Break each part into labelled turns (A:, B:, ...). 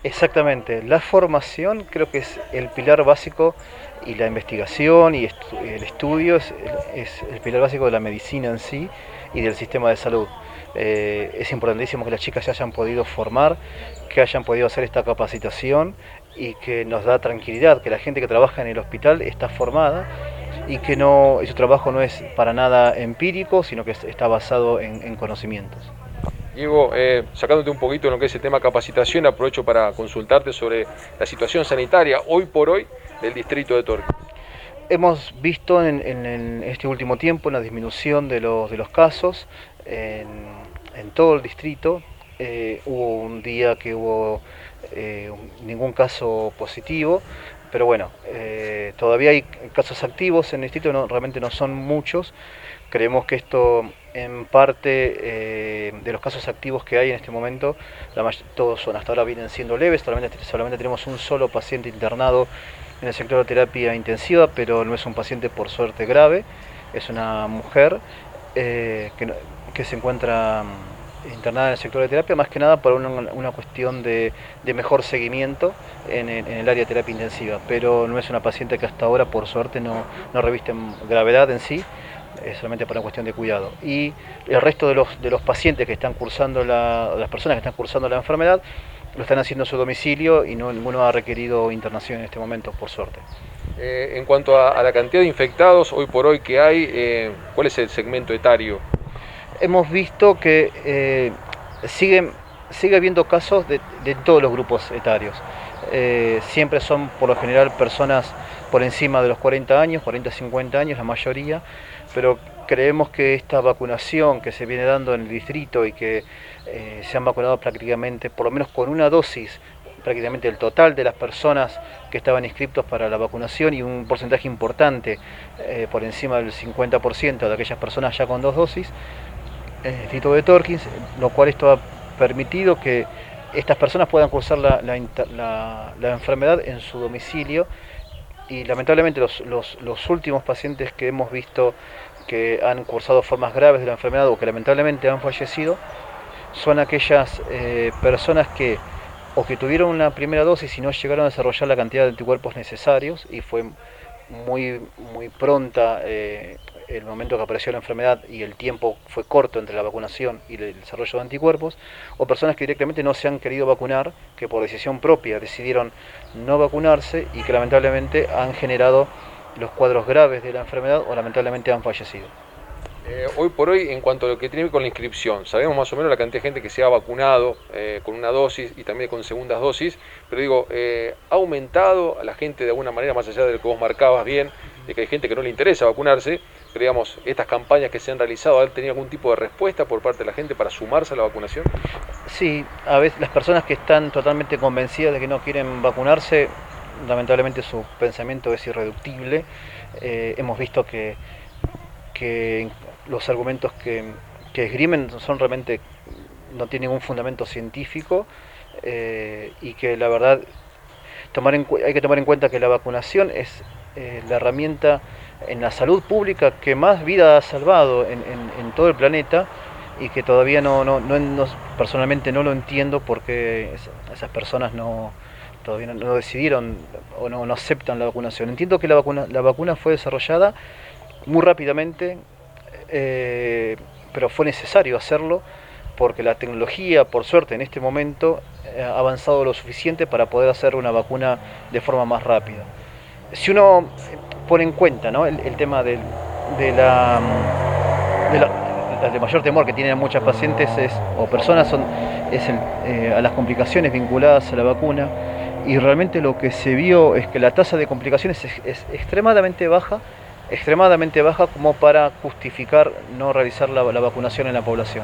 A: Exactamente, la formación creo que es el pilar básico y la investigación y el estudio es el pilar básico de la medicina en sí y del sistema de salud. Es importantísimo que las chicas se hayan podido formar, que hayan podido hacer esta capacitación y que nos da tranquilidad, que la gente que trabaja en el hospital está formada y que no, su trabajo no es para nada empírico, sino que está basado en conocimientos.
B: Diego, sacándote un poquito en lo que es el tema capacitación, aprovecho para consultarte sobre la situación sanitaria hoy por hoy del distrito de Torque.
A: Hemos visto en este último tiempo una disminución de los casos en, en todo el distrito. Hubo un día que hubo ningún caso positivo, pero bueno, todavía hay casos activos en el distrito, realmente no son muchos. Creemos que esto en parte de los casos activos que hay en este momento, todos son hasta ahora vienen siendo leves, solamente tenemos un solo paciente internado en el sector de terapia intensiva, pero no es un paciente por suerte grave, es una mujer que, que se encuentra internada en el sector de terapia, más que nada por una cuestión de mejor seguimiento en el área de terapia intensiva, pero no es una paciente que hasta ahora por suerte no reviste gravedad en sí, solamente por una cuestión de cuidado. Y el resto de los pacientes que están cursando, las personas que están cursando la enfermedad, lo están haciendo en su domicilio y ninguno ha requerido internación en este momento, por suerte.
B: En cuanto a la cantidad de infectados hoy por hoy que hay, ¿cuál es el segmento etario?
A: Hemos visto que sigue habiendo casos de todos los grupos etarios. Siempre son por lo general personas por encima de los 40 años, 40-50 años la mayoría, pero creemos que esta vacunación que se viene dando en el distrito y que se han vacunado prácticamente, por lo menos con una dosis, prácticamente el total de las personas que estaban inscritos para la vacunación y un porcentaje importante, por encima del 50% de aquellas personas ya con dos dosis, en el distrito de Torkins, lo cual esto ha permitido que estas personas puedan cursar la enfermedad en su domicilio y lamentablemente los últimos pacientes que hemos visto que han cursado formas graves de la enfermedad o que lamentablemente han fallecido son aquellas personas que o que tuvieron una primera dosis y no llegaron a desarrollar la cantidad de anticuerpos necesarios y fue muy pronta el momento que apareció la enfermedad y el tiempo fue corto entre la vacunación y el desarrollo de anticuerpos, o personas que directamente no se han querido vacunar, que por decisión propia decidieron no vacunarse y que lamentablemente han generado los cuadros graves de la enfermedad o lamentablemente han fallecido.
B: Hoy por hoy, en cuanto a lo que tiene que ver con la inscripción, sabemos más o menos la cantidad de gente que se ha vacunado con una dosis y también con segundas dosis, pero digo, ¿ha aumentado a la gente de alguna manera, más allá de lo que vos marcabas bien, de que hay gente que no le interesa vacunarse, pero digamos, estas campañas que se han realizado, ¿han tenido algún tipo de respuesta por parte de la gente para sumarse a la vacunación?
A: Sí, a veces las personas que están totalmente convencidas de que no quieren vacunarse, lamentablemente su pensamiento es irreductible. Hemos visto que los argumentos que esgrimen son realmente, no tienen ningún fundamento científico y que la verdad hay que tomar en cuenta que la vacunación es la herramienta en la salud pública que más vida ha salvado en todo el planeta y que todavía personalmente no lo entiendo porque esas personas todavía no decidieron o no aceptan la vacunación. Entiendo que la vacuna fue desarrollada muy rápidamente, pero fue necesario hacerlo porque la tecnología, por suerte, en este momento ha avanzado lo suficiente para poder hacer una vacuna de forma más rápida. Si uno pone en cuenta, ¿no?, el tema de la, de mayor temor que tienen muchas pacientes o personas a las complicaciones vinculadas a la vacuna, y realmente lo que se vio es que la tasa de complicaciones es extremadamente baja como para justificar no realizar la vacunación en la población.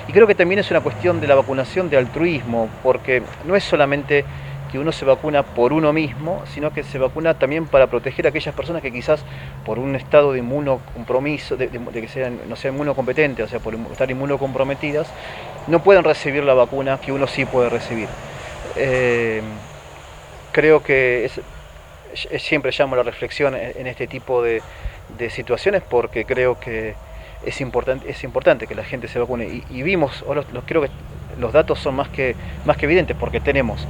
A: Y creo que también es una cuestión de la vacunación de altruismo, porque no es solamente que uno se vacuna por uno mismo, sino que se vacuna también para proteger a aquellas personas que quizás por un estado de inmunocompromiso, de que no sean inmunocompetentes, o sea, por estar inmunocomprometidas, no pueden recibir la vacuna que uno sí puede recibir. Creo que siempre llamo a la reflexión en este tipo de situaciones porque creo que es importante que la gente se vacune y vimos, creo que los datos son más que evidentes, porque tenemos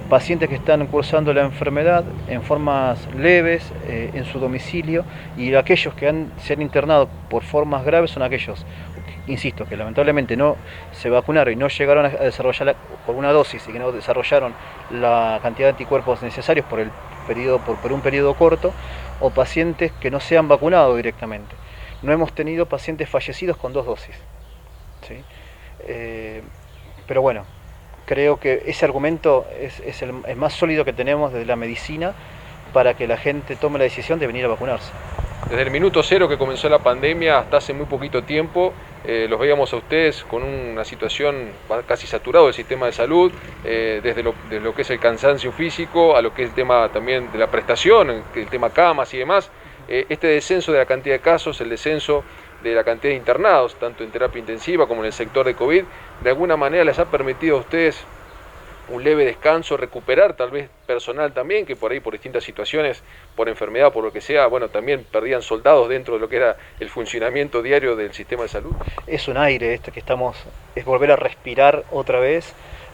A: pacientes que están cursando la enfermedad en formas leves en su domicilio, y aquellos que se han internado por formas graves son aquellos, insisto, que lamentablemente no se vacunaron y no llegaron a desarrollar por una dosis y que no desarrollaron la cantidad de anticuerpos necesarios por un periodo corto, o pacientes que no se han vacunado directamente. No hemos tenido pacientes fallecidos con 2 dosis, ¿sí? Pero bueno, creo que ese argumento es el más sólido que tenemos desde la medicina para que la gente tome la decisión de venir a vacunarse.
B: Desde el minuto cero que comenzó la pandemia hasta hace muy poquito tiempo, los veíamos a ustedes con una situación casi saturado del sistema de salud, desde lo que es el cansancio físico a lo que es el tema también de la prestación, el tema camas y demás. Este descenso de la cantidad de casos, el descenso de la cantidad de internados, tanto en terapia intensiva como en el sector de COVID, de alguna manera les ha permitido a ustedes un leve descanso, recuperar tal vez personal también, que por ahí por distintas situaciones, por enfermedad, por lo que sea, bueno, también perdían soldados dentro de lo que era el funcionamiento diario del sistema de salud.
A: Es un aire esto que es volver a respirar otra vez,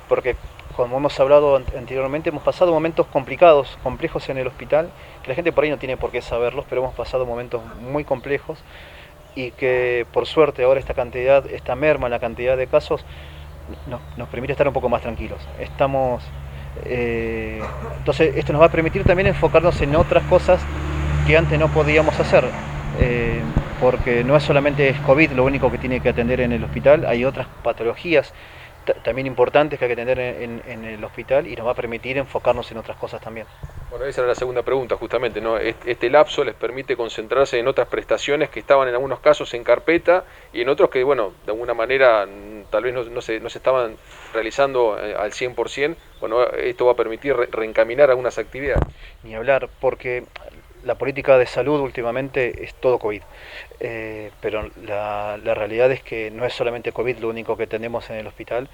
A: porque como hemos hablado anteriormente, hemos pasado momentos complicados, complejos en el hospital, que la gente por ahí no tiene por qué saberlos, pero hemos pasado momentos muy complejos, y que por suerte ahora esta merma en la cantidad de casos nos permite estar un poco más tranquilos. Entonces esto nos va a permitir también enfocarnos en otras cosas que antes no podíamos hacer, porque no es solamente COVID lo único que tiene que atender en el hospital, hay otras patologías también importantes que hay que atender en el hospital, y nos va a permitir enfocarnos en otras cosas también.
B: Bueno, esa era la segunda pregunta, justamente, ¿no? Este lapso les permite concentrarse en otras prestaciones que estaban en algunos casos en carpeta y en otros que, bueno, de alguna manera tal vez no se estaban realizando al 100%. Bueno, esto va a permitir reencaminar algunas actividades.
A: Ni hablar, porque la política de salud últimamente es todo COVID, pero la realidad es que no es solamente COVID lo único que tenemos en el hospital,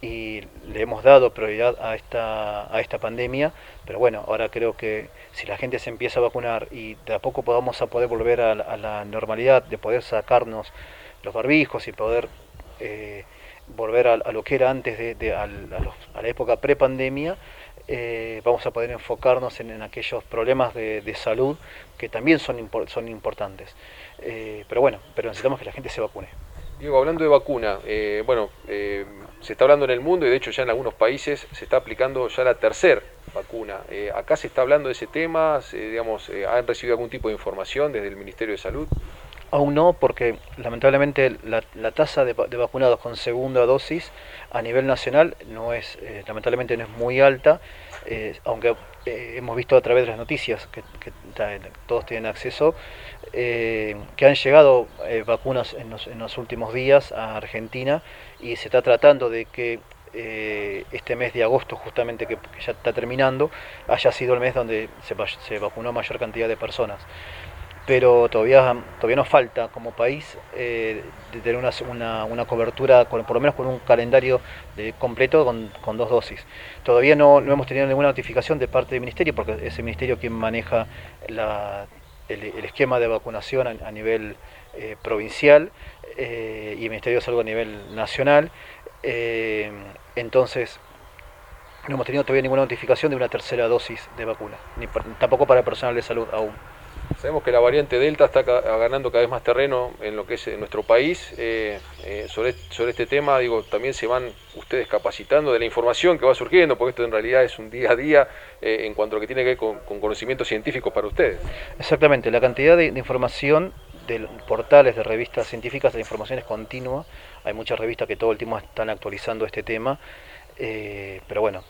A: y le hemos dado prioridad a esta pandemia, pero bueno, ahora creo que si la gente se empieza a vacunar y de a poco vamos a poder volver a la normalidad, de poder sacarnos los barbijos y poder volver a lo que era antes a la época pre-pandemia, vamos a poder enfocarnos en aquellos problemas de salud que también son importantes. Pero necesitamos que la gente se vacune.
B: Diego, hablando de vacuna, se está hablando en el mundo y de hecho ya en algunos países se está aplicando ya la tercera vacuna. ¿Acá se está hablando de ese tema? ¿Han recibido algún tipo de información desde el Ministerio de Salud?
A: Aún no, porque lamentablemente la tasa de vacunados con segunda dosis a nivel nacional lamentablemente no es muy alta, aunque hemos visto a través de las noticias que todos tienen acceso, que han llegado vacunas en los últimos días a Argentina, y se está tratando de que este mes de agosto, justamente que ya está terminando, haya sido el mes donde se vacunó mayor cantidad de personas. Pero todavía nos falta como país de tener una cobertura, por lo menos con un calendario completo con 2 dosis. Todavía no hemos tenido ninguna notificación de parte del Ministerio, porque es el Ministerio quien maneja el esquema de vacunación a nivel provincial, y el Ministerio de Salud a nivel nacional. Entonces no hemos tenido todavía ninguna notificación de una tercera dosis de vacuna, tampoco para el personal de salud aún.
B: Sabemos que la variante Delta está ganando cada vez más terreno en lo que es nuestro país. Sobre este tema, también se van ustedes capacitando de la información que va surgiendo, porque esto en realidad es un día a día en cuanto a lo que tiene que ver con conocimientos científicos para ustedes.
A: Exactamente, la cantidad de información de portales, de revistas científicas, la información es continua. Hay muchas revistas que todo el tiempo están actualizando este tema, pero bueno,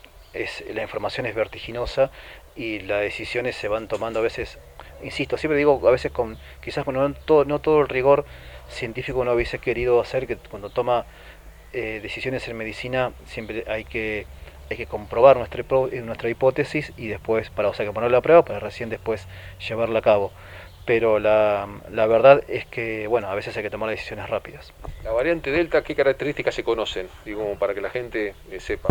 A: la información es vertiginosa y las decisiones se van tomando a veces, insisto, siempre digo, a veces quizás no todo el rigor científico uno hubiese querido hacer, que cuando toma decisiones en medicina siempre hay que comprobar nuestra hipótesis y después, que ponerla a prueba para recién después llevarla a cabo. Pero la verdad es que, a veces hay que tomar decisiones rápidas.
B: La variante Delta, ¿qué características se conocen? Para que la gente sepa.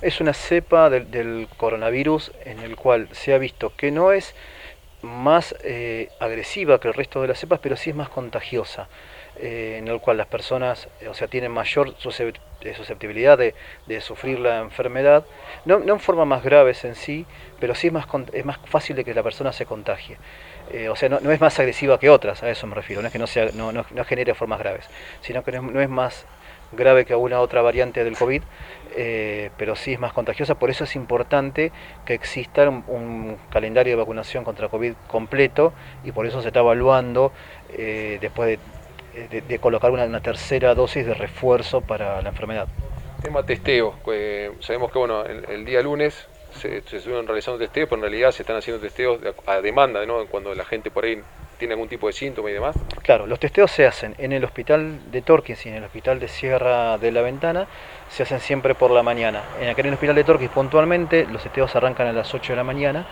A: Es una cepa del coronavirus en el cual se ha visto que no es más agresiva que el resto de las cepas, pero sí es más contagiosa. en el cual las personas, o sea, tienen mayor susceptibilidad de sufrir la enfermedad, no en forma más graves en sí, pero sí es más fácil de que la persona se contagie. O sea, no es más agresiva que otras, a eso me refiero, no es que no genere formas graves, sino que no es más grave que alguna otra variante del COVID, pero sí es más contagiosa. Por eso es importante que exista un calendario de vacunación contra COVID completo, y por eso se está evaluando después de colocar una tercera dosis de refuerzo para la enfermedad.
B: Tema testeo. Sabemos que bueno, el día lunes se estuvieron realizando testeos, pero en realidad se están haciendo testeos a demanda, ¿no? Cuando la gente por ahí tiene algún tipo de síntoma y demás.
A: Claro, los testeos se hacen en el hospital de Torquís y en el hospital de Sierra de la Ventana, se hacen siempre por la mañana. En el hospital de Torquís puntualmente los testeos arrancan a las 8 de la mañana,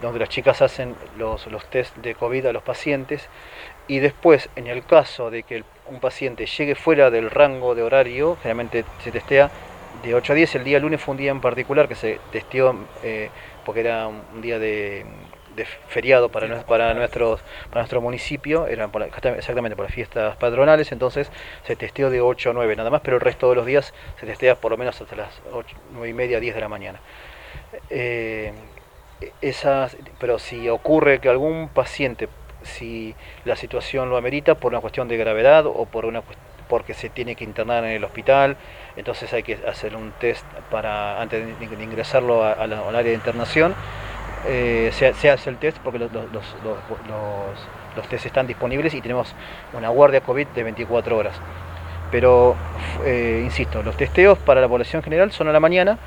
A: donde las chicas hacen los test de COVID a los pacientes, y después, en el caso de que un paciente llegue fuera del rango de horario, generalmente se testea de 8 a 10. El día lunes fue un día en particular que se testeó porque era un día de feriado para nuestro municipio, eran exactamente por las fiestas patronales, entonces se testeó de 8 a 9 nada más, pero el resto de los días se testea por lo menos hasta las 8, 9 y media, 10 de la mañana. Pero si ocurre que algún paciente, si la situación lo amerita por una cuestión de gravedad o porque se tiene que internar en el hospital, entonces hay que hacer un test antes de ingresarlo al área de internación. Se hace el test porque los test están disponibles y tenemos una guardia COVID de 24 horas. Pero, insisto, los testeos para la población general son a la mañana,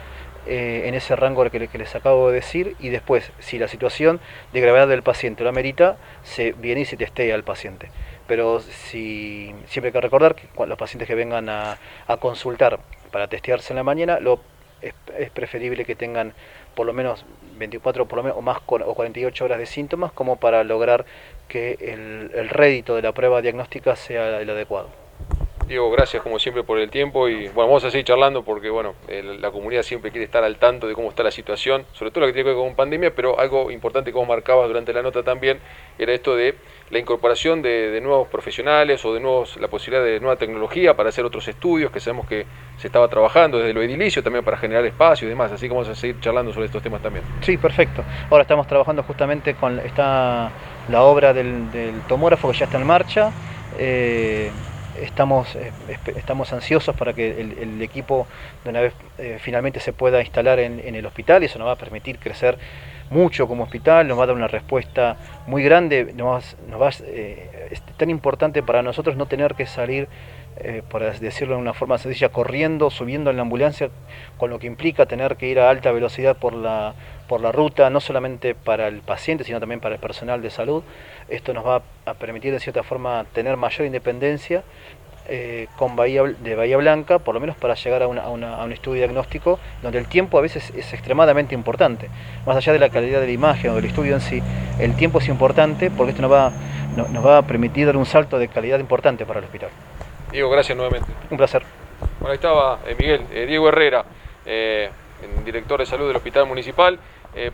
A: en ese rango que les acabo de decir, y después, si la situación de gravedad del paciente lo amerita, se viene y se testea al paciente. Pero siempre hay que recordar que los pacientes que vengan a consultar para testearse en la mañana, es preferible que tengan por lo menos 24 o más o 48 horas de síntomas, como para lograr que el rédito de la prueba diagnóstica sea el adecuado.
B: Diego, gracias como siempre por el tiempo y bueno, vamos a seguir charlando porque bueno, la comunidad siempre quiere estar al tanto de cómo está la situación, sobre todo lo que tiene que ver con pandemia, pero algo importante que vos marcabas durante la nota también era esto de la incorporación de nuevos profesionales o la posibilidad de nueva tecnología para hacer otros estudios que sabemos que se estaba trabajando desde lo edilicio también para generar espacio y demás, así que vamos a seguir charlando sobre estos temas también.
A: Sí, perfecto. Ahora estamos trabajando justamente con la obra del tomógrafo que ya está en marcha. Estamos ansiosos para que el equipo de una vez finalmente se pueda instalar en el hospital, y eso nos va a permitir crecer mucho como hospital, nos va a dar una respuesta muy grande. Es tan importante para nosotros no tener que salir, por decirlo de una forma sencilla, corriendo, subiendo en la ambulancia, con lo que implica tener que ir a alta velocidad por la ruta, no solamente para el paciente, sino también para el personal de salud. Esto nos va a permitir de cierta forma tener mayor independencia de Bahía Blanca, por lo menos para llegar a un estudio diagnóstico, donde el tiempo a veces es extremadamente importante. Más allá de la calidad de la imagen o del estudio en sí, el tiempo es importante porque esto nos va a permitir dar un salto de calidad importante para el hospital.
B: Diego, gracias nuevamente.
A: Un placer.
B: Bueno, ahí estaba Miguel, Diego Herrera, director de salud del Hospital Municipal.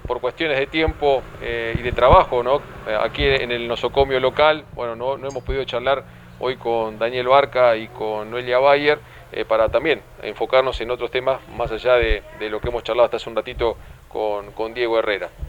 B: Por cuestiones de tiempo y de trabajo, ¿no? Aquí en el nosocomio local, bueno, no hemos podido charlar hoy con Daniel Barca y con Noelia Bayer para también enfocarnos en otros temas más allá de lo que hemos charlado hasta hace un ratito con Diego Herrera.